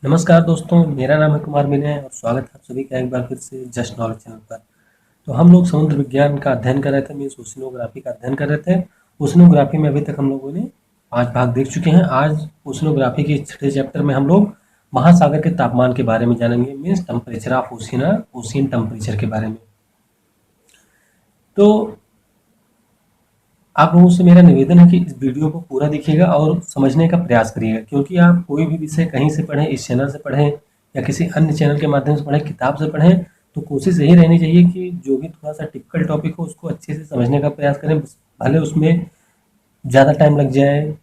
नमस्कार दोस्तों, मेरा नाम है कुमार विनय और स्वागत है आप सभी का एक बार फिर से जस्ट नॉलेज चैनल पर। तो हम लोग समुद्र विज्ञान का अध्ययन कर रहे थे, मीन्स ओशिनोग्राफी का अध्ययन कर रहे थे। ओशिनोग्राफी में अभी तक हम लोगों ने 5 भाग देख चुके हैं। आज ओशिनोग्राफी के छठे चैप्टर में हम लोग महासागर के तापमान के बारे में जानेंगे, means temperature of ocean temperature के बारे में। तो आप लोगों से मेरा निवेदन है कि इस वीडियो को पूरा देखिएगा और समझने का प्रयास करिएगा, क्योंकि आप कोई भी विषय कहीं से पढ़ें, इस चैनल से पढ़ें या किसी अन्य चैनल के माध्यम से पढ़ें, किताब से पढ़ें, तो कोशिश यही रहनी चाहिए कि जो भी थोड़ा सा टिपिकल टॉपिक हो उसको अच्छे से समझने का प्रयास करें। भले उसमें ज़्यादा टाइम लग जाए,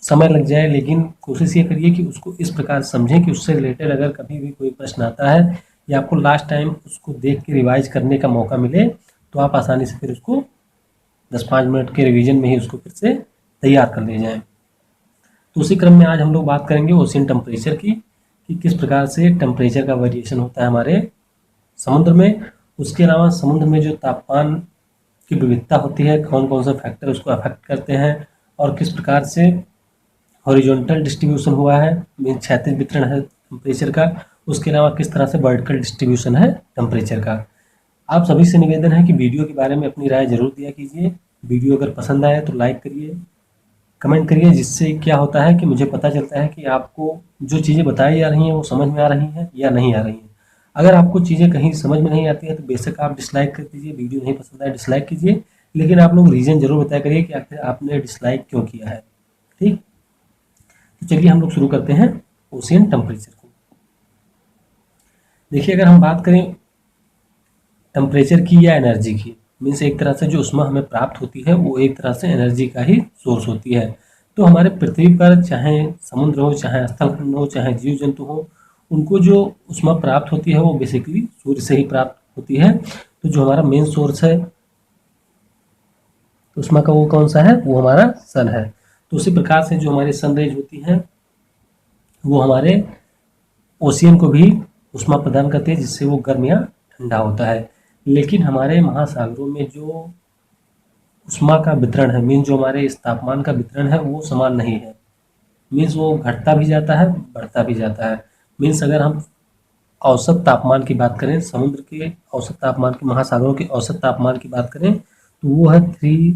समय लग जाए, लेकिन कोशिश ये करिए कि उसको इस प्रकार समझें कि उससे रिलेटेड अगर कभी भी कोई प्रश्न आता है या आपको लास्ट टाइम उसको देख के रिवाइज करने का मौका मिले, तो आप आसानी से फिर उसको 10-5 मिनट के रिवीजन में ही उसको फिर से तैयार कर ले जाएं। तो उसी क्रम में आज हम लोग बात करेंगे ओशियन टेम्परेचर की, कि किस प्रकार से टेम्परेचर का वेरिएशन होता है हमारे समुद्र में। उसके अलावा समुद्र में जो तापमान की विविधता होती है, कौन कौन से फैक्टर उसको अफेक्ट करते हैं और किस प्रकार से हॉरिजॉन्टल डिस्ट्रीब्यूशन हुआ है, मीन क्षैतिज वितरण है टेम्परेचर का। उसके अलावा किस तरह से वर्टिकल डिस्ट्रीब्यूशन है टेम्परेचर का। आप सभी से निवेदन है कि वीडियो के बारे में अपनी राय जरूर दिया कीजिए। वीडियो अगर पसंद आए तो लाइक करिए, कमेंट करिए, जिससे क्या होता है कि मुझे पता चलता है कि आपको जो चीज़ें बताई जा रही हैं वो समझ में आ रही हैं या नहीं आ रही हैं। अगर आपको चीज़ें कहीं समझ में नहीं आती है तो बेशक आप डिसलाइक कर दीजिए, वीडियो नहीं पसंद आए डिसलाइक कीजिए, लेकिन आप लोग रीज़न जरूर बताया करिए कि आखिर आपने डिसलाइक क्यों किया है। ठीक, तो चलिए हम लोग शुरू करते हैं ओशियन टेम्परेचर को। देखिए, अगर हम बात करें टेम्परेचर की या एनर्जी की, मीन्स एक तरह से जो ऊष्मा हमें प्राप्त होती है वो एक तरह से एनर्जी का ही सोर्स होती है। तो हमारे पृथ्वी पर चाहे समुद्र हो, चाहे स्थलखंड हो, चाहे जीव जंतु हो, उनको जो ऊष्मा प्राप्त होती है वो बेसिकली सूर्य से ही प्राप्त होती है। तो जो हमारा मेन सोर्स है ऊष्मा का वो कौन सा है, वो हमारा सन है। तो उसी प्रकार से जो हमारी सनरेज होती है वो हमारे ओशियन को भी ऊष्मा प्रदान करती है, जिससे वो गर्म या ठंडा होता है। लेकिन हमारे महासागरों में जो ऊष्मा का वितरण है, मीन्स जो हमारे इस तापमान का वितरण है वो समान नहीं है। मीन्स वो घटता भी जाता है, बढ़ता भी जाता है। मीन्स अगर हम औसत तापमान की बात करें, समुद्र के औसत तापमान की, महासागरों के औसत तापमान की बात करें, तो वो है 3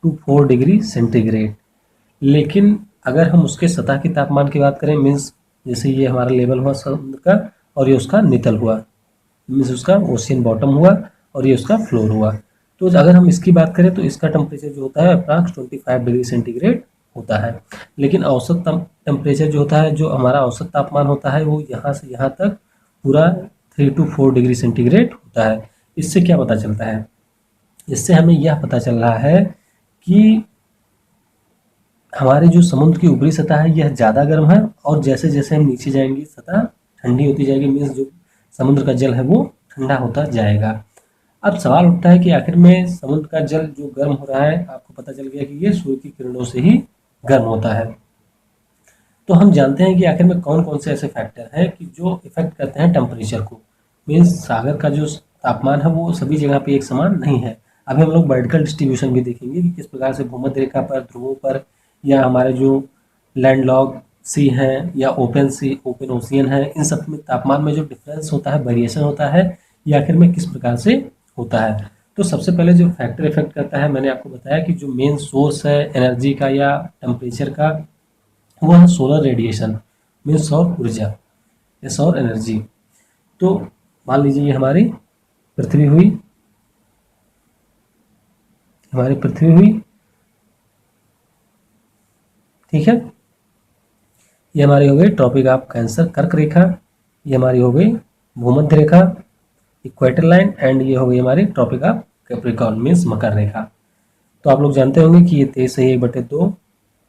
to 4 डिग्री सेंटीग्रेड। लेकिन अगर हम उसके सतह की तापमान की बात करें, मीन्स जैसे ये हमारा लेवल हुआ समुद्र का और ये उसका नितल हुआ, मीन्स उसका ओशियन बॉटम हुआ और ये उसका फ्लोर हुआ, तो अगर हम इसकी बात करें तो इसका टेम्परेचर जो होता है अप्रॉक्स 25 डिग्री सेंटीग्रेड होता है। लेकिन औसत टेम्परेचर जो होता है, जो हमारा औसत तापमान होता है, वो यहाँ से यहाँ तक पूरा 3 to 4 डिग्री सेंटीग्रेड होता है। इससे क्या पता चलता है, इससे हमें यह पता चल रहा है कि हमारे जो समुद्र की ऊपरी सतह है यह ज़्यादा गर्म है, और जैसे जैसे हम नीचे जाएंगे सतह ठंडी होती जाएगी, मीन्स जो समुद्र का जल है वो ठंडा होता जाएगा। अब सवाल उठता है कि आखिर में समुद्र का जल जो गर्म हो रहा है, आपको पता चल गया कि ये सूर्य की किरणों से ही गर्म होता है। तो हम जानते हैं कि आखिर में कौन कौन से ऐसे फैक्टर हैं कि जो इफेक्ट करते हैं टेम्परेचर को। मीन्स सागर का जो तापमान है वो सभी जगह पे एक समान नहीं है। अभी हम लोग वर्टिकल डिस्ट्रीब्यूशन भी देखेंगे कि किस प्रकार से भूमध्य रेखा पर, ध्रुवों पर, या हमारे जो लैंडलॉक सी हैं या ओपन ओशियन है, इन सब में तापमान में जो डिफरेंस होता है, वेरिएशन होता है, ये आखिर में किस प्रकार से होता है। तो सबसे पहले जो फैक्टर इफेक्ट करता है, मैंने आपको बताया कि जो मेन सोर्स है एनर्जी का या टेम्परेचर का, वो है सोलर रेडिएशन, मीन्स सौर ऊर्जा या सौर एनर्जी। तो मान लीजिए ये हमारी पृथ्वी हुई, ठीक है। ये हमारी हो गई ट्रॉपिक ऑफ कैंसर, कर्क रेखा। ये हमारी हो गई भूमध्य रेखा, इक्वेटर लाइन, एंड ये हो गई हमारी ट्रॉपिक ऑफ कैप्रिकॉर्न, मीन्स मकर रेखा। तो आप लोग जानते होंगे कि ये 23.2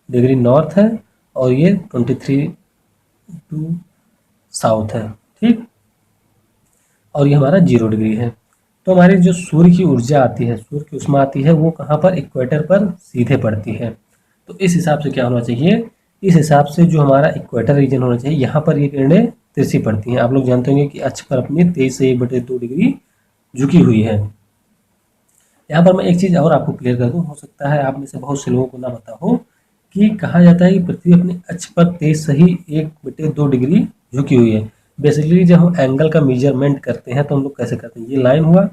डिग्री नॉर्थ है और ये 23 टू साउथ है, ठीक। और ये हमारा 0 डिग्री है। तो हमारी जो सूर्य की ऊर्जा आती है, सूर्य की ऊष्मा आती है, वो कहाँ पर, इक्वेटर पर सीधे पड़ती है। तो इस हिसाब से क्या होना चाहिए, इस हिसाब से जो हमारा इक्वेटर रीजन होना चाहिए, यहाँ पर ये किरणें तिरछी पड़ती हैं। आप लोग जानते होंगे कि अक्ष पर अपनी 23.2 डिग्री झुकी हुई है। यहाँ पर मैं एक चीज़ और आपको क्लियर कर दूँ, हो सकता है आप में से बहुत से लोगों को ना पता हो कि कहा जाता है कि पृथ्वी अपने अक्ष पर तेज सही 1/2 डिग्री झुकी हुई है। बेसिकली जब हम एंगल का मेजरमेंट करते हैं तो हम लोग कैसे करते हैं, ये लाइन हुआ,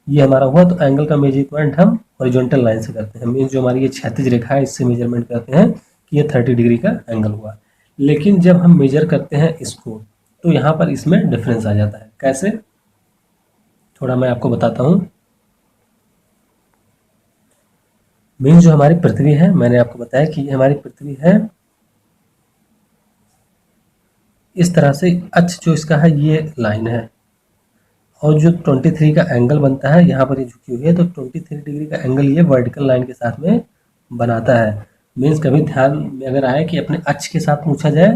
ये हमारा हुआ, तो एंगल का मेजरमेंट हम हॉरिजॉन्टल लाइन से करते हैं। मीन्स जो हमारी ये क्षैतिज रेखा है इससे मेजरमेंट करते हैं कि ये 30 डिग्री का एंगल हुआ। लेकिन जब हम मेजर करते हैं इसको तो यहाँ पर इसमें डिफरेंस आ जाता है। कैसे, थोड़ा मैं आपको बताता हूँ। मीन्स जो हमारी पृथ्वी है, मैंने आपको बताया कि ये हमारी पृथ्वी है, इस तरह से अक्ष जो इसका है ये लाइन है, और जो 23 का एंगल बनता है यहाँ पर ये झुकी हुई है, तो 23 डिग्री का एंगल ये वर्टिकल लाइन के साथ में बनाता है। मीन्स कभी ध्यान में अगर आए कि अपने अक्ष के साथ पूछा जाए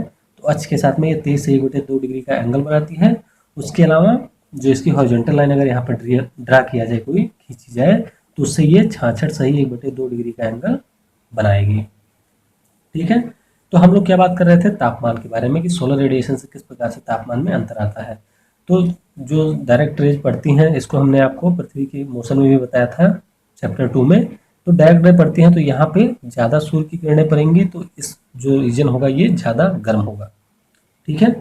तो अक्ष के साथ में ये 23 से 1/2 डिग्री का एंगल बनाती है। उसके अलावा जो इसकी हॉरिजॉन्टल लाइन अगर यहाँ पर ड्रा किया जाए, कोई खींची जाए, तो उससे ये 66 सही 1/2 डिग्री का एंगल बनाएगी। ठीक है, तो हम लोग क्या बात कर रहे थे, तापमान के बारे में, कि सोलर रेडिएशन से किस प्रकार से तापमान में अंतर आता है। तो जो डायरेक्ट रेज पड़ती हैं, इसको हमने आपको पृथ्वी के मोशन में भी बताया था चैप्टर 2 में। तो डायरेक्ट रे पड़ती हैं तो यहाँ पे ज़्यादा सूर्य की किरणें पड़ेंगी, तो इस जो रीजन होगा ये ज़्यादा गर्म होगा। ठीक है,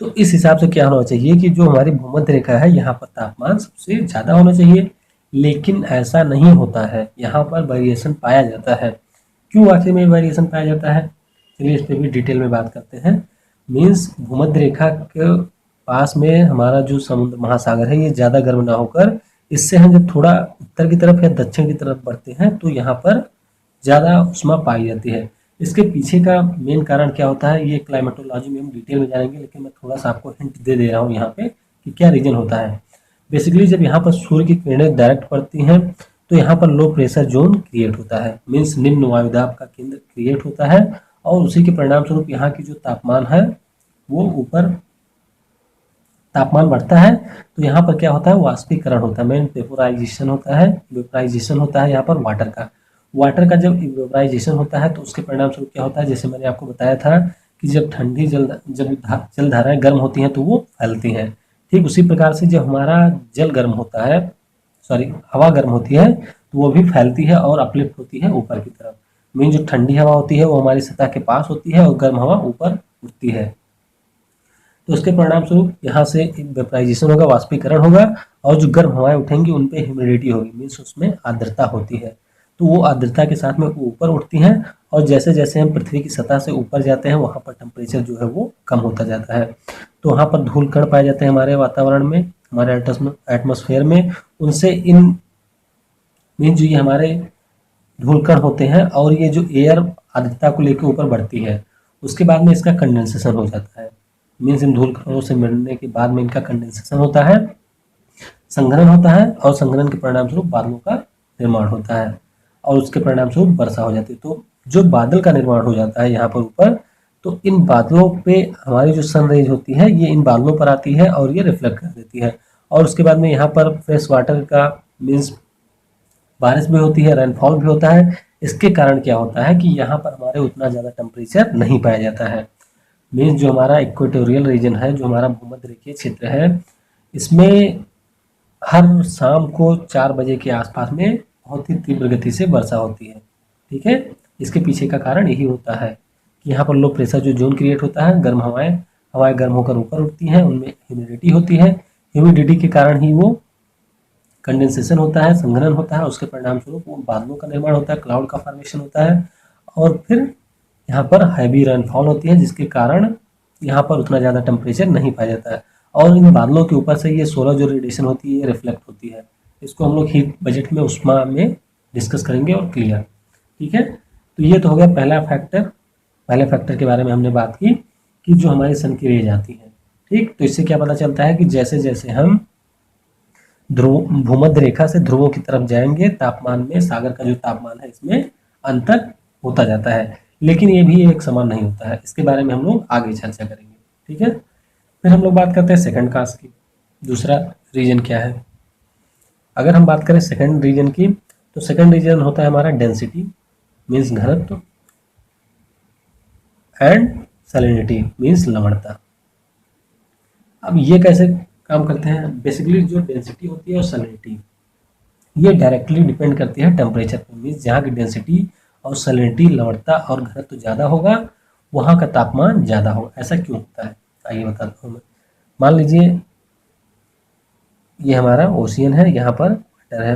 तो इस हिसाब से क्या होना चाहिए कि जो हमारी भूमध्य रेखा है यहाँ पर तापमान सबसे ज़्यादा होना चाहिए, लेकिन ऐसा नहीं होता है, यहाँ पर वेरिएशन पाया जाता है। क्यों आखिर में वेरिएशन पाया जाता है, चलिए इस पर भी डिटेल में बात करते हैं। मीन्स भूमध्य रेखा के पास में हमारा जो समुद्र महासागर है ये ज़्यादा गर्म ना होकर, इससे हम जब थोड़ा उत्तर की तरफ या दक्षिण की तरफ बढ़ते हैं तो यहाँ पर ज़्यादा उष्मा पाई जाती है। इसके पीछे का मेन कारण क्या होता है, ये क्लाइमेटोलॉजी में हम डिटेल में जानेंगे, लेकिन मैं थोड़ा सा आपको हिंट दे रहा हूँ यहाँ पे कि क्या रीजन होता है। बेसिकली जब यहाँ पर सूर्य की किरणें डायरेक्ट पड़ती हैं तो यहाँ पर लो प्रेशर जोन क्रिएट होता है, मीन्स निम्न वायुदाब का केंद्र क्रिएट होता है, और उसी के परिणाम स्वरूप यहाँ की जो तापमान है वो ऊपर तापमान बढ़ता है। तो यहाँ पर क्या होता है, वाष्पीकरण होता है, मेन वेपोराइजेशन होता है, वेपोराइजेशन होता है यहाँ पर वाटर का। वाटर का जब वेपोराइजेशन होता है तो उसके परिणाम स्वरूप क्या होता है, जैसे मैंने आपको बताया था कि जब ठंडी जल धाराएं गर्म होती हैं तो वो फैलती हैं। ठीक उसी प्रकार से जब हमारा जल गर्म होता है, सॉरी हवा गर्म होती है, तो वो भी फैलती है और अपलिफ्ट होती है ऊपर की तरफ। मीन जो ठंडी हवा होती है वो हमारी सतह के पास होती है और गर्म हवा ऊपर उठती है। तो उसके परिणाम स्वरूप यहाँ से वेपराइजेशन होगा, वाष्पीकरण होगा, और जो गर्म हवाएं उठेंगी उन पे ह्यूमिडिटी होगी, मीन्स उसमें आर्द्रता होती है। तो वो आर्द्रता के साथ में ऊपर उठती हैं, और जैसे जैसे हम पृथ्वी की सतह से ऊपर जाते हैं वहाँ पर टेम्परेचर जो है वो कम होता जाता है। तो वहाँ पर धूल कण पाए जाते हैं हमारे वातावरण में, हमारे एटमॉस्फेयर में। उनसे इन मीन्स जो ये हमारे धूल कण होते हैं और ये जो एयर आर्द्रता को लेकर ऊपर बढ़ती है, उसके बाद में इसका कंडेंसेशन हो जाता है। मीन्स इन धूल कणों से मिलने के बाद में इनका कंडेंसेशन होता है, संघनन होता है, और संघनन के परिणाम स्वरूप बादलों का निर्माण होता है, और उसके परिणाम स्वरूप वर्षा हो जाती है। तो जो बादल का निर्माण हो जाता है यहाँ पर ऊपर, तो इन बादलों पे हमारी जो सन रेज होती है ये इन बादलों पर आती है और ये रिफ्लेक्ट कर देती है, और उसके बाद में यहाँ पर फ्रेश वाटर का मीन्स बारिश भी होती है, रेनफॉल भी होता है। इसके कारण क्या होता है कि यहाँ पर हमारे उतना ज़्यादा टेम्परेचर नहीं पाया जाता है। मीन्स जो हमारा इक्वेटोरियल रीजन है, जो हमारा भूमध्य रेखीय क्षेत्र है, इसमें हर शाम को 4 बजे के आसपास में बहुत ही तीव्र गति से वर्षा होती है। ठीक है, इसके पीछे का कारण यही होता है कि यहाँ पर लो प्रेशर जो जोन क्रिएट होता है, गर्म हवाएं गर्म होकर ऊपर उठती हैं, उनमें ह्यूमिडिटी होती है। ह्यूमिडिटी के कारण ही वो कंडेंसेशन होता है, संघनन होता है, उसके परिणाम स्वरूप वो बादलों का निर्माण होता है, क्लाउड का फॉर्मेशन होता है, और फिर यहाँ पर हैवी रेनफॉल होती है, जिसके कारण यहाँ पर उतना ज़्यादा टेम्परेचर नहीं पाया जाता है। और इन बादलों के ऊपर से ये सोलर जो रेडिएशन होती है ये रिफ्लेक्ट होती है। इसको हम लोग हीट बजट में उष्मा में डिस्कस करेंगे और क्लियर। ठीक है, तो ये तो हो गया पहला फैक्टर। पहले फैक्टर के बारे में हमने बात की कि जो हमारी सन की रेज आती है। ठीक, तो इससे क्या पता चलता है कि जैसे जैसे हम भूमध्य रेखा से ध्रुवों की तरफ जाएंगे, तापमान में सागर का जो तापमान है इसमें अंतर होता जाता है, लेकिन ये भी एक समान नहीं होता है। इसके बारे में हम लोग आगे चर्चा करेंगे। ठीक है, फिर हम लोग बात करते हैं सेकंड कास्ट की। दूसरा रीजन क्या है, अगर हम बात करें सेकंड रीजन की, तो सेकंड रीजन होता है हमारा डेंसिटी मीन्स घनत्व, एंड सैलिनिटी मीन्स लवणता। अब ये कैसे काम करते हैं, बेसिकली जो डेंसिटी होती है और सैलिनिटी ये डायरेक्टली डिपेंड करती है टेम्परेचर पर। मीन्स जहाँ की डेंसिटी और सैलिनिटी लवणता और घनत्व ज़्यादा होगा, वहाँ का तापमान ज़्यादा होगा। ऐसा क्यों होता है आइए बताता हूँ मैं। मान लीजिए ये हमारा ओशियन है, यहाँ पर वाटर है।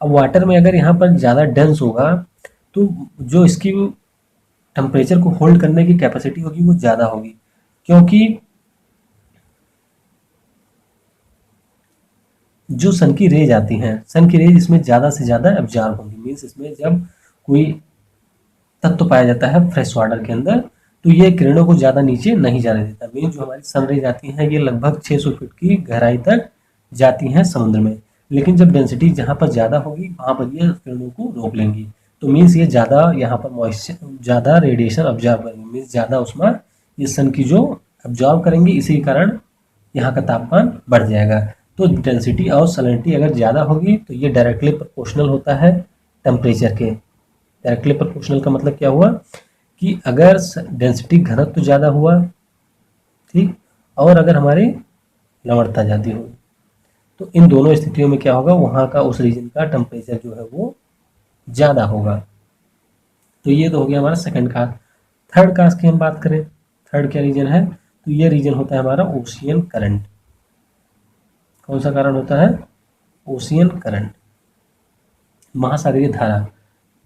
अब वाटर में अगर यहाँ पर ज़्यादा डेंस होगा तो जो इसकी टेम्परेचर को होल्ड करने की कैपेसिटी होगी वो ज़्यादा होगी, क्योंकि जो सन की रेज आती हैं, सन की रेज इसमें ज़्यादा से ज़्यादा एब्जॉर्ब होंगी। मीन्स इसमें जब कोई तत्व पाया जाता है फ्रेश वाटर के अंदर तो ये किरणों को ज़्यादा नीचे नहीं जाने देता। मीन्स जो हमारी सन रेज आती हैं ये लगभग 600 फीट की गहराई तक जाती हैं समुद्र में, लेकिन जब डेंसिटी जहाँ पर ज़्यादा होगी वहाँ पर ये किरणों को रोक लेंगी। तो मीन्स ये ज़्यादा यहाँ पर मॉइस्चर ज़्यादा रेडिएशन ऑब्जॉर्व करेंगे, मीन्स ज़्यादा उसमें ये सन की जो ऑब्जॉर्व करेंगी, इसी कारण यहाँ का तापमान बढ़ जाएगा। तो डेंसिटी और सैलिनिटी अगर ज़्यादा होगी तो ये डायरेक्टली प्रोपोर्शनल होता है टेम्परेचर के। डायरेक्टली प्रोपोर्शनल का मतलब क्या हुआ कि अगर डेंसिटी घनत्व ज़्यादा हुआ, ठीक, और अगर हमारी लवणता ज़्यादा हो, तो इन दोनों स्थितियों में क्या होगा, वहाँ का उस रीजन का टेम्परेचर जो है वो ज़्यादा होगा। तो ये तो हो गया हमारा सेकंड काज। थर्ड काज की हम बात करें, थर्ड क्या रीजन है, तो ये रीजन होता है हमारा ओशियन करंट। कौन सा कारण होता है, ओशियन करंट, महासागरीय धारा।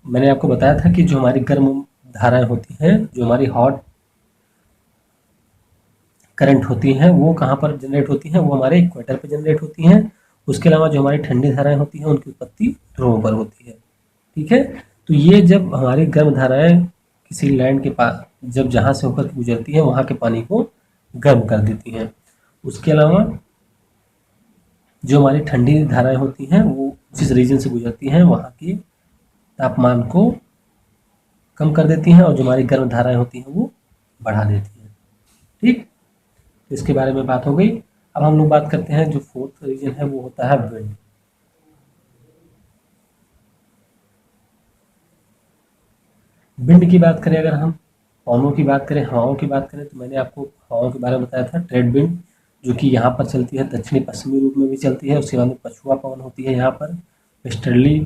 मैंने आपको बताया था कि जो हमारी गर्म धाराएं होती हैं, जो हमारी हॉट करंट होती हैं, वो कहाँ पर जनरेट होती हैं, वो हमारे इक्वेटर पर जनरेट होती हैं। उसके अलावा जो हमारी ठंडी धाराएं होती हैं उनकी उत्पत्ति ध्रुवों पर होती है। ठीक है, तो ये जब हमारी गर्म धाराएं किसी लैंड के पास जब जहाँ से होकर गुजरती हैं वहाँ के पानी को गर्म कर देती हैं। उसके अलावा जो हमारी ठंडी धाराएं होती हैं वो जिस रीजन से गुजरती हैं वहाँ की तापमान को कम कर देती हैं, और जो हमारी गर्म धाराएं होती हैं वो बढ़ा देती हैं। ठीक, तो इसके बारे में बात हो गई। अब हम लोग बात करते हैं जो फोर्थ रीजन है वो होता है विंड। विंड की बात करें, अगर हम पवनों की बात करें, हवाओं की बात करें, तो मैंने आपको हवाओं के बारे में बताया था ट्रेड विंड, जो कि यहाँ पर चलती है, दक्षिणी पश्चिमी रूप में भी चलती है। उसके बाद में पछुआ पवन होती है, यहाँ पर वेस्टर्ली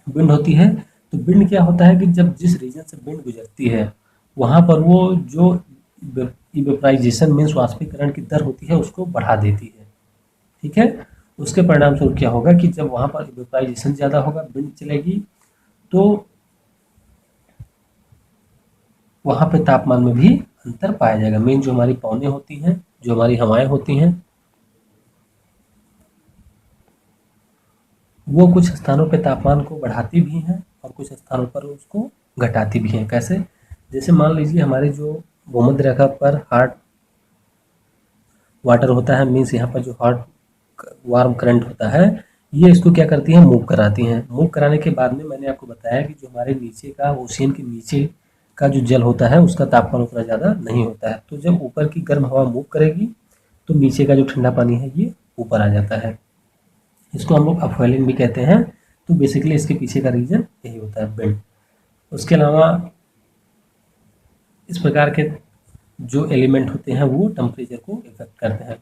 विंड होती है। तो विंड क्या होता है कि जब जिस रीजन से विंड गुजरती है वहाँ पर वो जो इवेपराइजेशन मीन्स वाष्पीकरण की दर होती है उसको बढ़ा देती है। ठीक है, उसके परिणाम स्वरूप क्या होगा कि जब वहाँ पर इवेपराइजेशन ज़्यादा होगा, विंड चलेगी, तो वहाँ पे तापमान में भी अंतर पाया जाएगा। मेन जो हमारी पवनें होती हैं, जो हमारी हवाएं होती हैं, वो कुछ स्थानों पे तापमान को बढ़ाती भी हैं और कुछ स्थानों पर उसको घटाती भी हैं। कैसे, जैसे मान लीजिए हमारे जो भूमध्य रेखा पर हॉट वाटर होता है, मीन्स यहाँ पर जो हॉट वार्म करंट होता है, ये इसको क्या करती है, मूव कराती हैं। मूव कराने के बाद में मैंने आपको बताया कि जो हमारे नीचे का ओशियन के नीचे का जो जल होता है उसका तापमान उतना ज़्यादा नहीं होता है। तो जब ऊपर की गर्म हवा मूव करेगी तो नीचे का जो ठंडा पानी है ये ऊपर आ जाता है। इसको हम लोग अपवेलिंग भी कहते हैं। तो बेसिकली इसके पीछे का रीजन यही होता है, विंड। उसके अलावा इस प्रकार के जो एलिमेंट होते हैं वो टेम्परेचर को इफेक्ट करते हैं।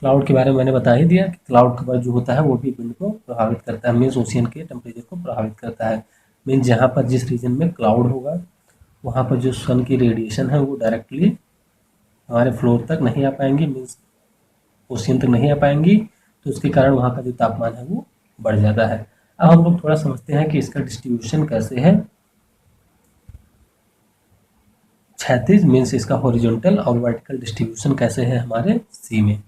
क्लाउड के बारे में मैंने बता ही दिया कि क्लाउड कवर जो होता है वो भी विंड को प्रभावित करता है, मीन्स ओशियन के टेम्परेचर को प्रभावित करता है। मीन्स जहाँ पर जिस रीजन में क्लाउड होगा वहाँ पर जो सन की रेडिएशन है वो डायरेक्टली हमारे फ्लोर तक नहीं आ पाएंगी, मीन्स ओशियन तक नहीं आ पाएंगी, तो उसके कारण वहाँ का जो तापमान है वो बढ़ जाता है। अब हम लोग थोड़ा समझते हैं कि इसका डिस्ट्रीब्यूशन कैसे है। क्षैतिज मीन्स इसका हॉरिजॉन्टल और वर्टिकल डिस्ट्रीब्यूशन कैसे है हमारे सी में।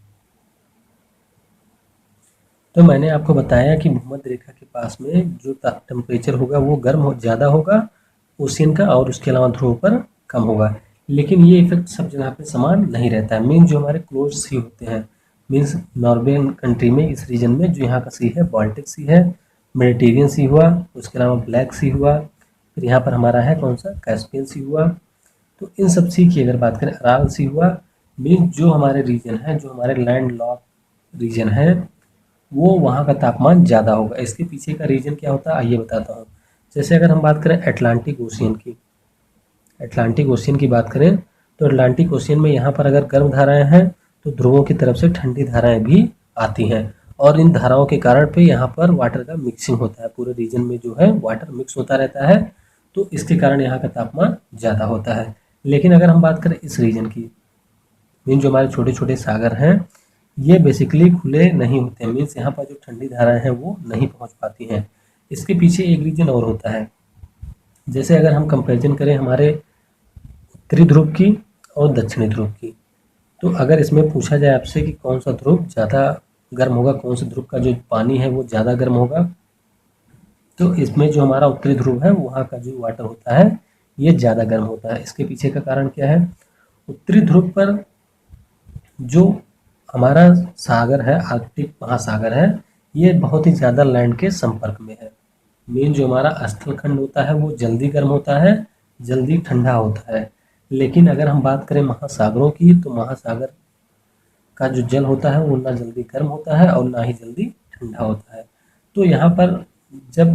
तो मैंने आपको बताया कि भूमध्य रेखा के पास में जो टेम्परेचर होगा वो गर्म ज़्यादा होगा ओशियन का, और उसके अलावा ध्रुव पर कम होगा। लेकिन ये इफेक्ट सब जगह पे समान नहीं रहता है। मीन्स जो हमारे क्लोज सी होते हैं, मीन्स नॉर्वेन कंट्री में इस रीजन में जो यहाँ का सी है बाल्टिक सी है, मेडिटेरियन सी हुआ, उसके अलावा ब्लैक सी हुआ, फिर यहाँ पर हमारा है कौन सा, कैस्पियन सी हुआ। तो इन सब सी की अगर बात करें, अराल सी हुआ। मीन्स जो हमारे रीजन है, जो हमारे लैंड लॉक रीजन है, वो वहाँ का तापमान ज़्यादा होगा। इसके पीछे का रीजन क्या होता है आइए बताता हूँ। जैसे अगर हम बात करें अटलांटिक ओशियन की, अटलांटिक ओशियन की बात करें तो अटलांटिक ओशियन में यहाँ पर अगर गर्म धाराएं हैं तो ध्रुवों की तरफ से ठंडी धाराएं भी आती हैं, और इन धाराओं के कारण पे यहाँ पर वाटर का मिक्सिंग होता है। पूरे रीजन में जो है वाटर मिक्स होता रहता है। तो इसके कारण यहाँ का तापमान ज़्यादा होता है। लेकिन अगर हम बात करें इस रीजन की, मीन जो हमारे छोटे छोटे सागर हैं ये बेसिकली खुले नहीं होते हैं, मीन्स यहाँ पर जो ठंडी धाराएं हैं वो नहीं पहुँच पाती हैं। इसके पीछे एक रीजन और होता है। जैसे अगर हम कंपेरिजन करें हमारे उत्तरी ध्रुव की और दक्षिणी ध्रुव की, तो अगर इसमें पूछा जाए आपसे कि कौन सा ध्रुव ज़्यादा गर्म होगा, कौन से ध्रुव का जो पानी है वो ज़्यादा गर्म होगा, तो इसमें जो हमारा उत्तरी ध्रुव है वहाँ का जो वाटर होता है ये ज़्यादा गर्म होता है। इसके पीछे का कारण क्या है? उत्तरी ध्रुव पर जो हमारा सागर है, आर्कटिक महासागर है, ये बहुत ही ज़्यादा लैंड के संपर्क में है। मेन जो हमारा स्थलखंड होता है वो जल्दी गर्म होता है, जल्दी ठंडा होता है। लेकिन अगर हम बात करें महासागरों की, तो महासागर का जो जल होता है वो ना जल्दी गर्म होता है और ना ही जल्दी ठंडा होता है। तो यहाँ पर जब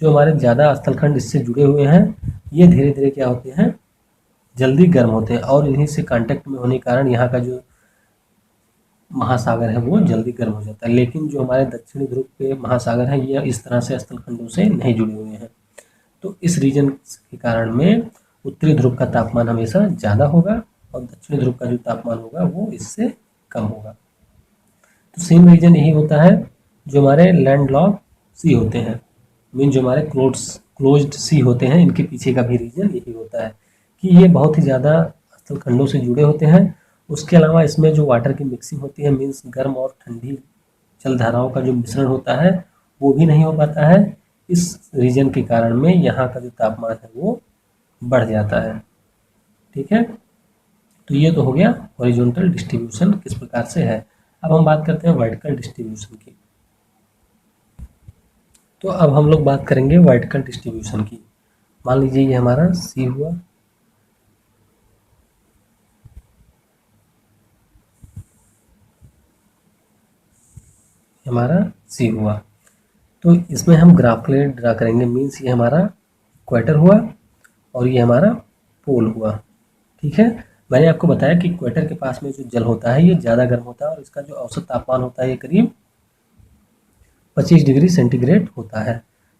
जो हमारे ज़्यादा स्थलखंड इससे जुड़े हुए हैं ये धीरे धीरे क्या होते हैं, जल्दी गर्म होते हैं, और इन्हीं से कांटेक्ट में होने के कारण यहाँ का जो महासागर है वो जल्दी गर्म हो जाता है। लेकिन जो हमारे दक्षिणी ध्रुव के महासागर हैं ये इस तरह से स्थलखंडों से नहीं जुड़े हुए हैं। तो इस रीजन के कारण में उत्तरी ध्रुव का तापमान हमेशा ज़्यादा होगा और दक्षिणी ध्रुव का जो तापमान होगा वो इससे कम होगा। तो सेम रीजन यही होता है जो हमारे लैंडलॉक सी होते हैं, मीन जो हमारे क्लोज्ड सी होते हैं, इनके पीछे का भी रीजन यही होता है कि ये बहुत ही ज़्यादा स्थलखंडों से जुड़े होते हैं। उसके अलावा इसमें जो वाटर की मिक्सिंग होती है, मीन्स गर्म और ठंडी जलधाराओं का जो मिश्रण होता है वो भी नहीं हो पाता है। इस रीजन के कारण में यहाँ का जो तापमान है वो बढ़ जाता है। ठीक है, तो ये तो हो गया हॉरिजॉन्टल डिस्ट्रीब्यूशन किस प्रकार से है। अब हम बात करते हैं वर्टिकल डिस्ट्रीब्यूशन की। तो अब हम लोग बात करेंगे वर्टिकल डिस्ट्रीब्यूशन की। मान लीजिए ये हमारा सी हुआ, हमारा सी हुआ, तो इसमें हम ग्राफ प्लेन ड्रा करेंगे। मीन्स ये हमारा इक्वेटर हुआ और ये हमारा पोल हुआ। ठीक है, मैंने आपको बताया कि इक्वेटर के पास में जो जल होता है ये ज़्यादा गर्म होता है और इसका जो औसत तापमान होता है ये करीब 25 डिग्री सेंटीग्रेड होता है।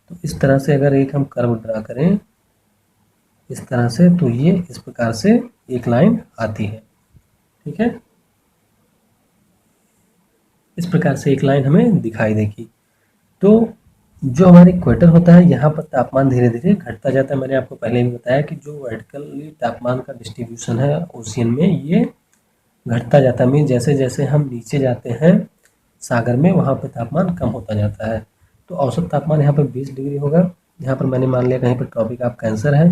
तो इस तरह से अगर एक हम कर्व ड्रा करें इस तरह से, तो ये इस प्रकार से एक लाइन आती है। ठीक है, इस प्रकार से एक लाइन हमें दिखाई देगी। तो जो हमारा इक्वेटर होता है यहाँ पर तापमान धीरे धीरे घटता जाता है। मैंने आपको पहले भी बताया कि जो वर्टिकली तापमान का डिस्ट्रीब्यूशन है ओशियन में ये घटता जाता है। मीन जैसे जैसे हम नीचे जाते हैं सागर में वहाँ पर तापमान कम होता जाता है। तो औसत तापमान यहाँ पर 20 डिग्री होगा। यहाँ पर मैंने मान लिया कहीं पर ट्रॉपिक ऑफ कैंसर है,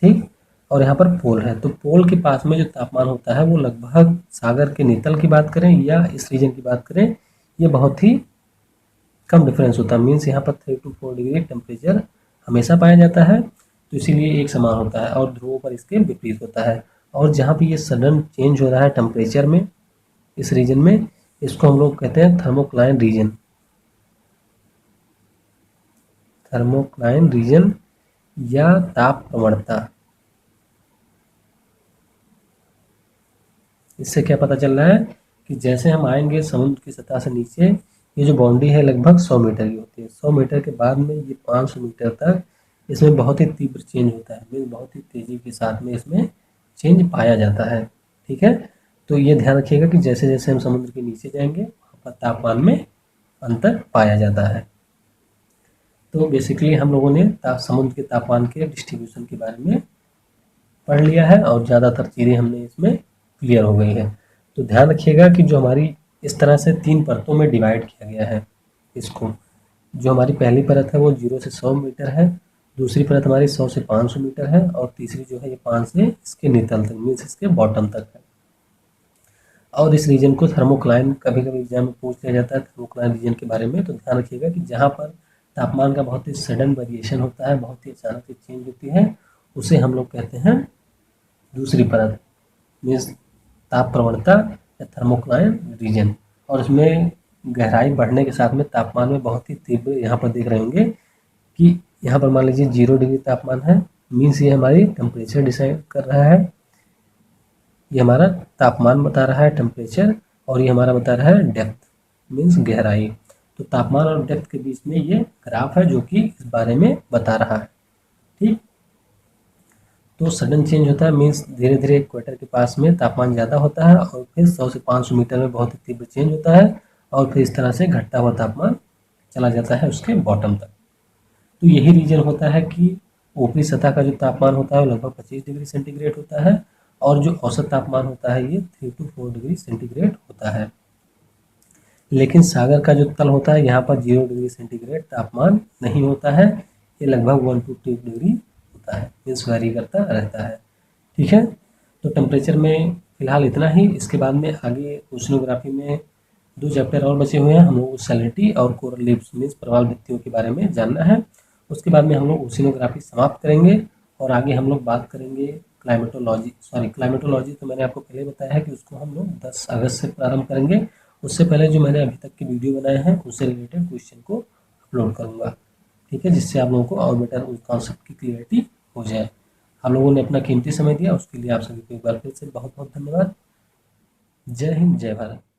ठीक, और यहाँ पर पोल है। तो पोल के पास में जो तापमान होता है वो लगभग सागर के नितल की बात करें या इस रीजन की बात करें ये बहुत ही कम डिफरेंस होता है। मीन्स यहाँ पर 3 to 4 डिग्री टेम्परेचर हमेशा पाया जाता है, तो इसीलिए एक समान होता है, और ध्रुवों पर इसके विपरीत होता है। और जहाँ पे ये सडन चेंज हो रहा है टेम्परेचर में इस रीजन में, इसको हम लोग कहते हैं थर्मोक्लाइन रीजन। थर्मोक्लाइन रीजन या ताप प्रवणता। इससे क्या पता चल रहा है कि जैसे हम आएंगे समुद्र की सतह से नीचे, ये जो बाउंड्री है लगभग 100 मीटर की होती है। 100 मीटर के बाद में ये 500 मीटर तक इसमें बहुत ही तीव्र चेंज होता है, मीन बहुत ही तेज़ी के साथ में इसमें चेंज पाया जाता है। ठीक है, तो ये ध्यान रखिएगा कि जैसे जैसे हम समुद्र के नीचे जाएंगे वहाँ पर तापमान में अंतर पाया जाता है। तो बेसिकली हम लोगों ने समुद्र के तापमान के डिस्ट्रीब्यूशन के बारे में पढ़ लिया है और ज़्यादातर चीज़ें हमने इसमें क्लियर हो गई है। तो ध्यान रखिएगा कि जो हमारी इस तरह से 3 परतों में डिवाइड किया गया है इसको। जो हमारी पहली परत है वो 0 से 100 मीटर है, दूसरी परत हमारी 100 से 500 मीटर है, और तीसरी जो है ये 5 से इसके नितल तक, मीन्स इसके बॉटम तक है। और इस रीजन को थर्मोक्लाइन, कभी कभी एग्जाम में पूछ लिया जाता है थर्मोक्लाइन रीजन के बारे में। तो ध्यान रखिएगा कि जहाँ पर तापमान का बहुत ही सडन वेरिएशन होता है, बहुत ही अचानक से चेंज होती है, उसे हम लोग कहते हैं दूसरी परत, मीन्स ताप प्रवणता या थर्मोक्लाइन रीजन। और इसमें गहराई बढ़ने के साथ में तापमान में बहुत ही तीव्र, यहाँ पर देख रहे होंगे कि यहाँ पर मान लीजिए 0 डिग्री तापमान है, मीन्स ये हमारी टेम्परेचर डिसाइड कर रहा है, ये हमारा तापमान बता रहा है टेम्परेचर, और ये हमारा बता रहा है डेप्थ, मीन्स गहराई। तो तापमान और डेप्थ के बीच में ये ग्राफ है जो कि इस बारे में बता रहा है। ठीक, तो सडन चेंज होता है मीन्स धीरे धीरे इक्वेटर के पास में तापमान ज़्यादा होता है और फिर 100 से 500 मीटर में बहुत ही तीव्र चेंज होता है और फिर इस तरह से घटता हुआ तापमान चला जाता है उसके बॉटम तक। तो यही रीजन होता है कि ऊपरी सतह का जो तापमान होता है वो लगभग 25 डिग्री सेंटीग्रेड होता है और जो औसत तापमान होता है ये 3 to 4 डिग्री सेंटीग्रेड होता है। लेकिन सागर का जो तल होता है यहाँ पर 0 डिग्री सेंटीग्रेड तापमान नहीं होता है, ये लगभग 1 to 2 डिग्री होता है, मीन्स वेरी करता रहता है। ठीक है, तो टेम्परेचर में फिलहाल इतना ही। इसके बाद में आगे ओशनोग्राफी में 2 चैप्टर और बचे हुए हैं। हम लोग को सैलिनिटी और कोरल रीफ्स मीन्स प्रवाल भित्तियों के बारे में जानना है। उसके बाद में हम लोग ओशिनोग्राफी समाप्त करेंगे और आगे हम लोग बात करेंगे क्लाइमेटोलॉजी तो मैंने आपको पहले बताया है कि उसको हम लोग 10 अगस्त से प्रारंभ करेंगे। उससे पहले जो मैंने अभी तक के वीडियो बनाए हैं उससे रिलेटेड क्वेश्चन को अपलोड करूँगा। ठीक है, जिससे आप लोगों को और बेटर उस कॉन्सेप्ट की क्लियरिटी हो जाए। आप लोगों ने अपना कीमती समय दिया उसके लिए आप सभी को एक बार फिर से बहुत बहुत धन्यवाद। जय हिंद, जय भारत।